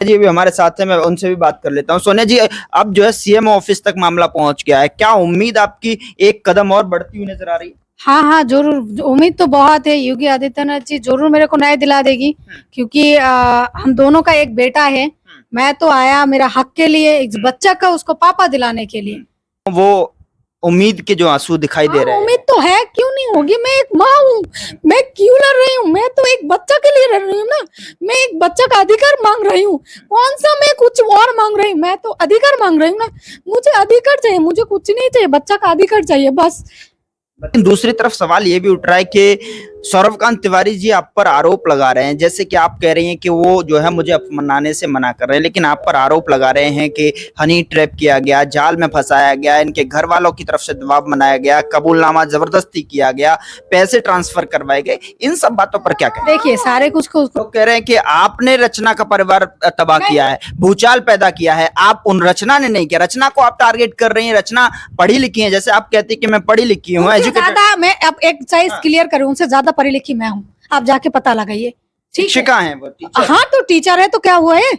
जी अभी हमारे साथ है, मैं उनसे भी बात कर लेता हूँ। सोनिया जी, अब जो है सीएम ऑफिस तक मामला पहुंच गया है, क्या उम्मीद आपकी एक कदम और बढ़ती हुई नजर आ रही है? हाँ हाँ जरूर, उम्मीद तो बहुत है। योगी आदित्यनाथ जी जरूर मेरे को न्याय दिला देगी, क्योंकि हम दोनों का एक बेटा है। मैं तो आया मेरा हक के लिए, एक बच्चा का उसको पापा दिलाने के लिए। वो उम्मीद के जो आंसू दिखाई दे रहे हैं। उम्मीद तो है, क्यों नहीं होगी। मैं एक माँ हूँ, मैं क्यों लड़ रही हूँ। मैं तो एक बच्चा के लिए लड़ रही हूँ ना। मैं एक बच्चा का अधिकार मांग रही हूँ। कौन सा मैं कुछ और मांग रही हूँ, मैं तो अधिकार मांग रही हूँ ना। मुझे अधिकार चाहिए, मुझे कुछ नहीं चाहिए, बच्चा का अधिकार चाहिए बस। लेकिन दूसरी तरफ सवाल ये भी उठ रहा है कि सौरभकांत तिवारी जी आप पर आरोप लगा रहे हैं, जैसे कि आप कह रही हैं कि वो जो है मुझे अपनाने से मना कर रहे हैं, लेकिन आप पर आरोप लगा रहे हैं कि हनी ट्रैप किया गया, जाल में फंसाया गया, इनके घर वालों की तरफ से दबाव बनाया गया, कबूलनामा जबरदस्ती किया गया, पैसे ट्रांसफर करवाए गए। इन सब बातों पर क्या कहें? देखिए सारे कुछ को तो कह रहे हैं कि आपने रचना का परिवार तबाह किया है, भूचाल पैदा किया है। आप उन रचना ने नहीं किया, रचना को आप टारगेट कर रही हैं। रचना पढ़ी लिखी है, जैसे आप कहती हैं कि मैं पढ़ी लिखी हूँ, ज्यादा। मैं अब एक चीज क्लियर करूँ, उनसे ज्यादा पढ़ी लिखी मैं हूँ, आप जाके पता लगाइए। शिक्षिका हैं वो, टीचर। हाँ तो टीचर है तो क्या हुआ है।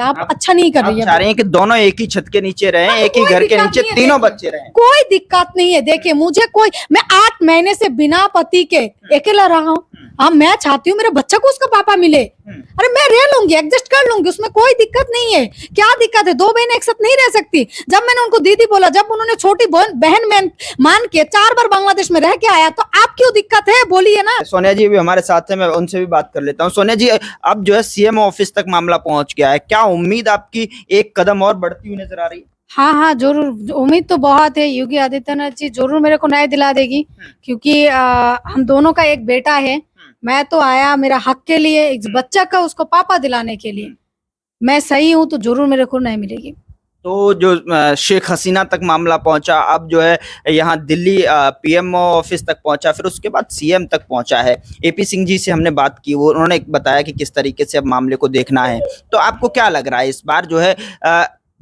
आप अच्छा नहीं कर रही है। चाह रही हैं कि दोनों एक ही छत के नीचे रहें, एक ही घर के नीचे तीनों बच्चे रहें। कोई दिक्कत नहीं है। देखिए मुझे कोई, मैं 8 महीने से बिना पति के अकेला रहा हूँ। हाँ मैं चाहती हूँ मेरे बच्चे को उसका पापा मिले। अरे मैं रह लूंगी, एडजस्ट कर लूंगी, उसमें कोई दिक्कत नहीं है। क्या दिक्कत है, 2 बहनें एक साथ नहीं रह सकती। जब मैंने उनको दीदी बोला, जब उन्होंने छोटी बहन में मान के 4 बार बांग्लादेश में रह के आया, तो आप क्यों दिक्कत है, बोलिए ना। सोनिया जी भी हमारे साथ है, मैं उनसे भी बात कर लेता हूँ। सोनिया जी, अब जो है सीएम ऑफिस तक मामला पहुंच गया है, क्या उम्मीद आपकी एक कदम और बढ़ती हुई नजर आ रही है? हाँ हाँ जरूर, उम्मीद तो बहुत है। योगी आदित्यनाथ जी जरूर मेरे को न्याय दिला देगी, क्योंकि हम दोनों का एक बेटा है। मैं तो आया मेरा हक के लिए, एक बच्चा का उसको पापा दिलाने के लिए। मैं सही हूँ तो जरूर मेरे को न्याय मिलेगी। तो जो शेख हसीना तक मामला पहुंचा, अब जो है यहाँ दिल्ली पीएमओ ऑफिस तक पहुंचा, फिर उसके बाद सीएम तक पहुंचा है। एपी सिंह जी से हमने बात की, वो उन्होंने बताया कि किस तरीके से अब मामले को देखना है। तो आपको क्या लग रहा है, इस बार जो है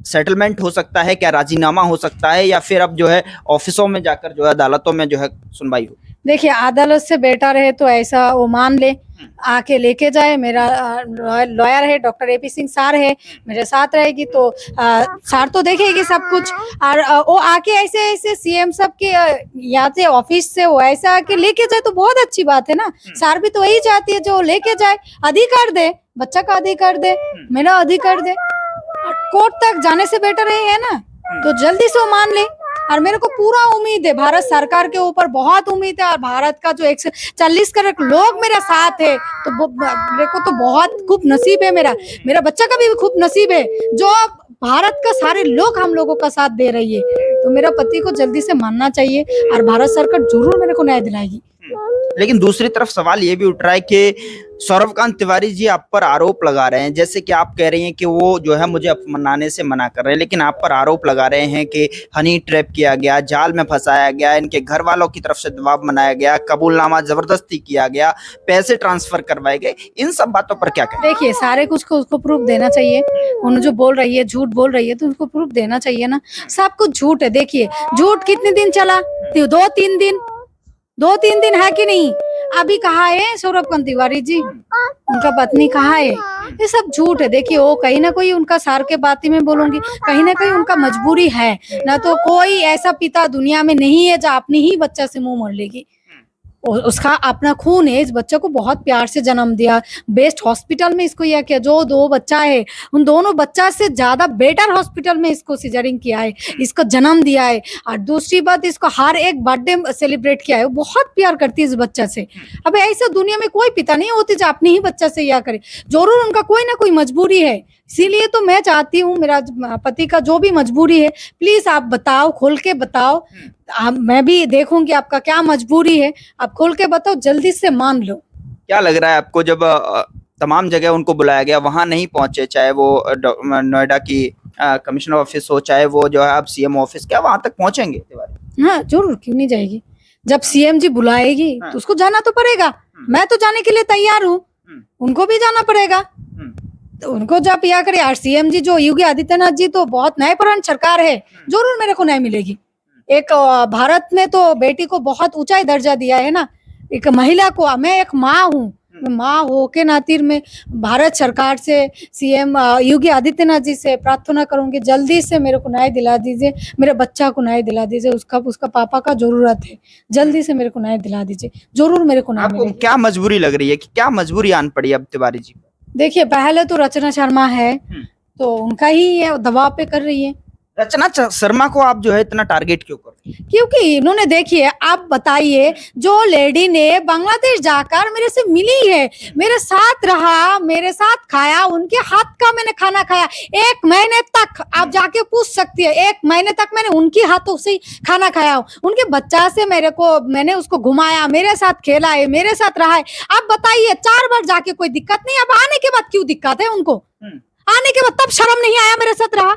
सेटलमेंट हो सकता है क्या, राजीनामा हो सकता है, या फिर अब जो है ऑफिसों में जाकर जो है अदालतों में जो है सुनवाई हो? देखिए अदालत से बेटर है तो ऐसा वो मान ले, आके लेके जाए। मेरा लॉयर है, डॉक्टर एपी सिंह सार है, मेरे साथ रहेगी तो सार तो देखेगी सब कुछ। और वो आके ऐसे ऐसे सीएम सब के यहाँ से ऑफिस से वो ऐसे आके लेके जाए तो बहुत अच्छी बात है ना। सार भी तो वही चाहती है जो लेके जाए, अधिकार दे, बच्चा का अधिकार दे, मेरा अधिकार दे। कोर्ट तक जाने से बेटर है ना, तो जल्दी से वो मान ले। और मेरे को पूरा उम्मीद है, भारत सरकार के ऊपर बहुत उम्मीद है, और भारत का जो 140 करोड़ लोग मेरे साथ है, तो मेरे को तो बहुत खूब नसीब है। मेरा बच्चा का भी खूब नसीब है, जो भारत का सारे लोग हम लोगों का साथ दे रही है। तो मेरा पति को जल्दी से मानना चाहिए, और भारत सरकार जरूर मेरे को न्याय दिलाएगी। लेकिन दूसरी तरफ सवाल ये भी उठ रहा है कि सौरभकांत तिवारी जी आप पर आरोप लगा रहे हैं, जैसे कि आप कह रही हैं कि वो जो है मुझे अपनाने से मना कर रहे हैं, लेकिन आप पर आरोप लगा रहे हैं कि हनी ट्रैप किया गया, जाल में फंसाया गया, इनके घर वालों की तरफ से दबाव बनाया गया, कबूलनामा जबरदस्ती किया गया, पैसे ट्रांसफर करवाए गए। इन सब बातों पर क्या कहें? देखिए सारे कुछ को उसको प्रूफ देना चाहिए। उन्होंने जो बोल रही है, झूठ बोल रही है, तो उसको प्रूफ देना चाहिए ना। सब कुछ झूठ है। देखिए झूठ कितने दिन चला, 2-3 दिन, 2-3 दिन है कि नहीं। अभी कहाँ है सौरभकांत तिवारी जी, उनका पत्नी कहाँ है। ये सब झूठ है। देखिए वो कहीं ना कोई, उनका सार के बात ही में बोलूंगी, कहीं ना कहीं उनका मजबूरी है ना। तो कोई ऐसा पिता दुनिया में नहीं है जो अपनी ही बच्चा से मुंह मोड़ लेगी। उसका अपना खून है, इस बच्चे को बहुत प्यार से जन्म दिया, बेस्ट हॉस्पिटल में इसको यह किया। जो 2 बच्चा है, उन दोनों बच्चा से ज्यादा बेटर हॉस्पिटल में इसको सिजरिंग किया है, इसको जन्म दिया है। और दूसरी बात, इसको हर एक बर्थडे सेलिब्रेट किया है। वो बहुत प्यार करती है इस बच्चा से। अब ऐसा दुनिया में कोई पिता नहीं होती जो अपने ही बच्चा से यह करे। जरूर उनका कोई ना कोई मजबूरी है, इसीलिए तो मैं चाहती हूँ मेरा पति का जो भी मजबूरी है, प्लीज आप बताओ, खोल के बताओ। मैं भी देखूंगी आपका क्या मजबूरी है, आप खोल के बताओ, जल्दी से मान लो। क्या लग रहा है आपको, जब तमाम जगह उनको बुलाया गया, वहां नहीं पहुंचे, चाहे वो नोएडा की कमिश्नर ऑफिस हो, चाहे वो जो है आप सीएम ऑफिस, क्या वहां तक पहुंचेंगे तिवारी? हाँ जरूर, क्यों नहीं जाएगी। जब सीएम जी बुलाएगी तो उसको जाना तो पड़ेगा। मैं तो जाने के लिए तैयार हूँ, उनको भी जाना पड़ेगा। तो उनको जब यहाँ करे, और सीएम जी जो योगी आदित्यनाथ जी तो बहुत न्यायपरायण सरकार है, जरूर मेरे को न्याय मिलेगी। एक भारत में तो बेटी को बहुत ऊंचाई दर्जा दिया है ना। एक महिला को, मैं एक माँ हूँ, मैं माँ हो के नाते मैं भारत सरकार से सीएम योगी आदित्यनाथ जी से प्रार्थना करूंगी, जल्दी से मेरे को न्याय दिला दीजिए, मेरे बच्चा को न्याय दिला दीजिए, उसका पापा का जरूरत है, जल्दी से मेरे को न्याय दिला दीजिए, जरूर मेरे को न्याय आपको मिलेगा। क्या मजबूरी लग रही है कि क्या मजबूरी आन पड़ी अब तिवारी जी को? देखिए पहले तो रचना शर्मा है, तो उनका ही ये दबाव पे कर रही है, रचना शर्मा को आप जो है इतना टारगेट क्यों कर रहे हैं? क्योंकि इन्होंने देखिए, आप बताइए, जो लेडी ने बांग्लादेश जाकर मेरे से मिली है, मेरे साथ रहा, मेरे साथ खाया, उनके हाथ का मैंने खाना खाया 1 महीने तक, आप जाके पूछ सकती है, 1 महीने तक मैंने उनके हाथों से ही खाना खाया हूँ, उनके बच्चा से मैंने उसको घुमाया, मेरे साथ खेला है, मेरे साथ रहा है। आप बताइए 4 बार जाके कोई दिक्कत नहीं, अब आने के बाद क्यों दिक्कत है उनको? आने के बाद तब शर्म नहीं आया मेरे साथ रहा,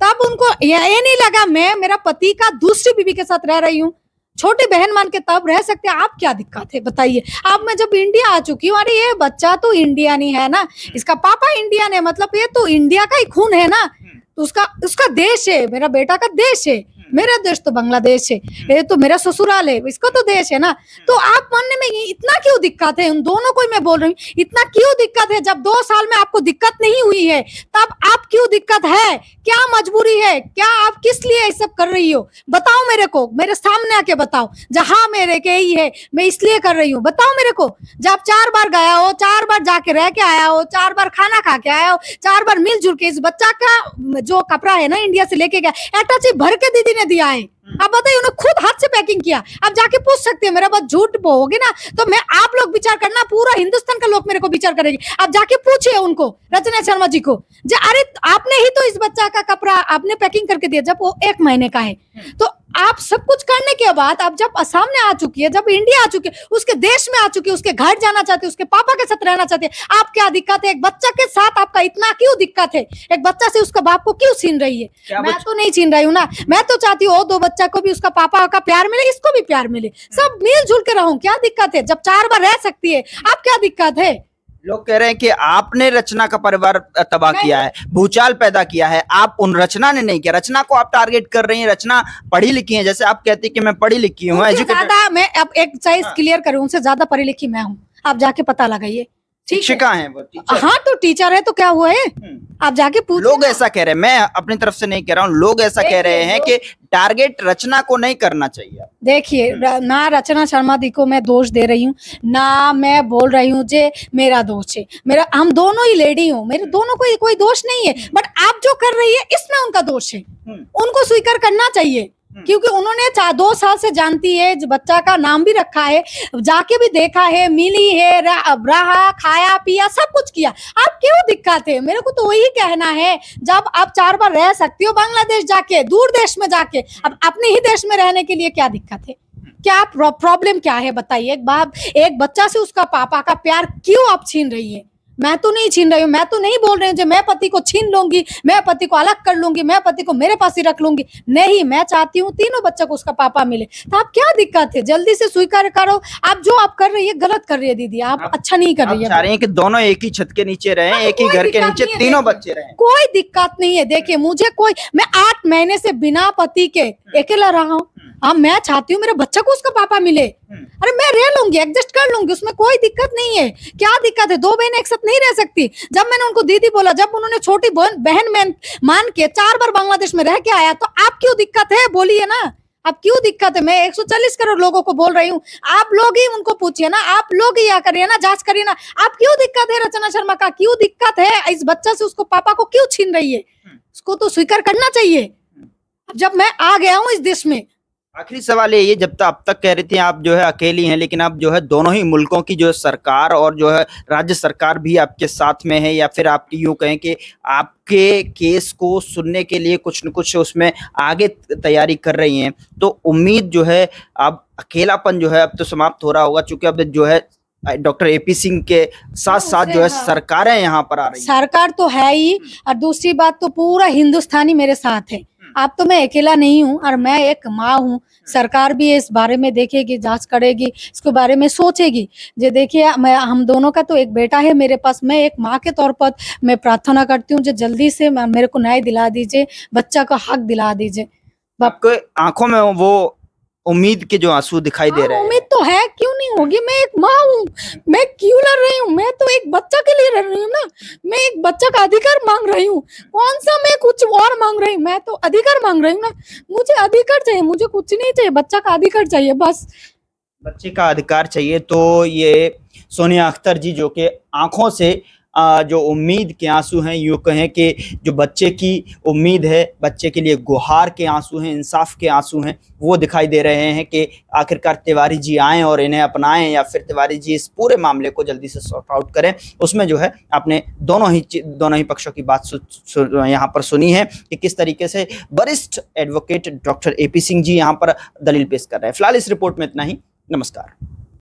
तब उनको ये नहीं लगा मैं मेरा पति का दूसरी बीवी के साथ रह रही हूँ, छोटी बहन मान के तब रह सकते हैं, आप क्या दिक्कत है बताइए? अब मैं जब इंडिया आ चुकी हूँ, अरे ये बच्चा तो इंडियन ही है ना, इसका पापा इंडियन है, मतलब ये तो इंडिया का ही खून है ना, तो उसका देश है, मेरा बेटा का देश है, मेरा देश तो बांग्लादेश है, ये तो मेरा ससुराल है, इसको तो देश है ना। तो आप मानने में ये इतना क्यों दिक्कत है? उन दोनों को ही मैं बोल रही हूँ, इतना क्यों दिक्कत है? जब 2 साल में आपको दिक्कत नहीं हुई है, तब आप क्यों दिक्कत है? क्या मजबूरी है? क्या आप किस लिए ये सब कर रही हो? बताओ मेरे को, मेरे सामने आके बताओ। जहां मेरे के ही है, मैं इसलिए कर रही हूँ, बताओ मेरे को। जब 4 बार गया हो, 4 बार जाके रह के आया हो, 4 बार खाना खा के आया हो, 4 बार मिलजुल के इस बच्चा का जो कपड़ा है ना इंडिया से लेके गया, अटैची भर के दीदी ने दिया है। अब बताइए, उन्होंने खुद हाथ से पैकिंग किया। आप जाके पूछ सकते हैं, मेरा बात झूठ होगी ना तो मैं, आप लोग विचार करना, पूरा हिंदुस्तान का लोग मेरे को विचार करेंगे। आप जाके पूछिए उनको, रचना शर्मा जी को, अरे आपने ही तो इस बच्चा का कपड़ा आपने पैकिंग करके दिया जब वो 1 महीने का है। तो आप सब कुछ करने के बाद, आप जब असम में आ चुकी है, जब इंडिया आ चुकी है, उसके देश में आ चुकी है, उसके घर जाना चाहती है, उसके पापा के साथ रहना चाहती है, आप क्या दिक्कत है? एक बच्चा के साथ आपका इतना क्यों दिक्कत है? एक बच्चा से उसका बाप को क्यों छीन रही है? मैं तो नहीं छीन रही हूँ ना, मैं तो चाहती हूँ 2 बच्चा को भी उसका पापा का प्यार मिले, इसको भी प्यार मिले, सब मिलजुल के रहूं, क्या दिक्कत है? जब 4 बार रह सकती है, आप क्या दिक्कत है? लोग कह रहे हैं कि आपने रचना का परिवार तबाह किया है, भूचाल पैदा किया है, आप उन रचना ने नहीं किया। रचना को आप टारगेट कर रही हैं, रचना पढ़ी लिखी है, जैसे आप कहती हैं कि मैं पढ़ी लिखी हूँ, एजुकेटेड। मैं अब एक चीज क्लियर करूं, उनसे ज्यादा पढ़ी लिखी मैं हूँ, आप जाके पता लगाइए। शिक्षिका है वो, टीचर। हाँ तो टीचर है तो क्या हुआ है? आप जाके पूछ। लोग ऐसा कह रहे हैं, मैं अपनी तरफ से नहीं कह रहा हूँ, लोग ऐसा कह रहे हैं कि टारगेट रचना को नहीं करना चाहिए। देखिए, ना रचना शर्मा दी को मैं दोष दे रही हूँ, ना मैं बोल रही हूँ जे मेरा दोष है, मेरा, हम दोनों ही लेडी हूँ, मेरे दोनों को कोई दोष नहीं है, बट आप जो कर रही है इसमें उनका दोष है, उनको स्वीकार करना चाहिए, क्योंकि उन्होंने 2 साल से जानती है, बच्चा का नाम भी रखा है, जाके भी देखा है, मिली है, रहा, खाया पिया, सब कुछ किया। आप क्यों दिक्कत है? मेरे को तो वही कहना है, जब आप 4 बार रह सकती हो बांग्लादेश जाके, दूर देश में जाके, अब अपने ही देश में रहने के लिए क्या दिक्कत है? क्या प्रॉब्लम क्या है बताइए? एक बच्चा से उसका पापा का प्यार क्यों आप छीन रही है? मैं तो नहीं छीन रही हूँ, मैं तो नहीं बोल रही हूँ जो मैं पति को छीन लूंगी, मैं पति को अलग कर लूंगी, मैं पति को मेरे पास ही रख लूंगी, नहीं, मैं चाहती हूँ तीनों बच्चों को उसका पापा मिले। तो आप क्या दिक्कत है? जल्दी से स्वीकार करो, आप जो आप कर रही है गलत कर रही है दीदी, आप अच्छा नहीं कर रही है। चाह रही हैं कि दोनों एक ही छत के नीचे रहें, एक ही घर के नीचे तीनों बच्चे रहें, कोई दिक्कत नहीं है। देखिए मुझे कोई, मैं 8 महीने से बिना पति के अकेला रहा हूँ, हाँ मैं चाहती हूँ मेरे बच्चे को उसका पापा मिले, अरे मैं रह लूंगी, एडजस्ट कर लूंगी, उसमें कोई दिक्कत नहीं है। क्या दिक्कत है? 2 बहनें एक साथ नहीं रह सकती। जब मैंने उनको दीदी बोला, जब उन्होंने छोटी बहन मान के 4 बार बांग्लादेश में रह के आया, तो आप क्यों दिक्कत है? बोलिए ना, आप क्यों दिक्कत है? मैं 140 करोड़ लोगों को बोल रही हूँ, आप लोग ही उनको पूछिए ना, आप लोग ही या करिए ना, जांच करिए ना, आप क्यों दिक्कत है? रचना शर्मा का क्यों दिक्कत है? इस बच्चा से उसको पापा को क्यों छीन रही है? उसको तो स्वीकार करना चाहिए। जब मैं आ गया हूँ इस देश में। आखिरी सवाल ये, जब तक अब तक कह रही थी आप जो है अकेली हैं, लेकिन अब जो है दोनों ही मुल्कों की जो सरकार और जो है राज्य सरकार भी आपके साथ में है, या फिर आप यूं कहें कि आपके केस को सुनने के लिए कुछ न कुछ उसमें आगे तैयारी कर रही हैं, तो उम्मीद जो है अब अकेलापन जो है अब तो समाप्त हो रहा होगा, क्योंकि अब जो है डॉक्टर एपी सिंह के साथ साथ जो है सरकारें यहाँ पर आ रही हैं। सरकार तो है ही, और दूसरी बात तो पूरा हिंदुस्तानी मेरे साथ है। आप तो मैं अकेला नहीं हूँ, और मैं एक माँ हूँ। सरकार भी इस बारे में देखेगी, जांच करेगी, इसके बारे में सोचेगी। जो देखिए, हम दोनों का तो एक बेटा है मेरे पास, मैं एक माँ के तौर पर मैं प्रार्थना करती हूँ जो जल्दी से मेरे को न्याय दिला दीजिए, बच्चा का हक दिला दीजिए। आपके आंखों में वो उम्मीद के जो आंसू दिखाई दे हाँ, रहे हैं। उम्मीद तो है, क्यों नहीं होगी। मैं एक माँ हूँ, मैं क्यों लड़ रही हूँ? मैं तो एक बच्चा के लिए लड़ रही हूँ ना। मैं एक बच्चा का अधिकार मांग रही हूँ। कौन सा मैं कुछ और मांग रही हूँ? मैं तो अधिकार मांग रही हूँ ना। मुझे अधिकार चाहिए, मुझे कुछ नहीं चाहिए, बच्चा का अधिकार चाहिए बस। बच्चे का अधिकार चाहिए। तो ये सोनिया अख्तर जी जो कि आंखों से जो उम्मीद के आंसू हैं, यूँ कहें कि जो बच्चे की उम्मीद है, बच्चे के लिए गुहार के आंसू हैं, इंसाफ के आंसू हैं, वो दिखाई दे रहे हैं कि आखिरकार तिवारी जी आएँ और इन्हें अपनाएं, या फिर तिवारी जी इस पूरे मामले को जल्दी से सॉर्ट आउट करें। उसमें जो है आपने दोनों ही पक्षों की बात यहाँ पर सुनी है कि किस तरीके से वरिष्ठ advocate doctor AP Singh ji यहाँ पर दलील पेश कर रहे हैं। फिलहाल इस रिपोर्ट में इतना ही। नमस्कार।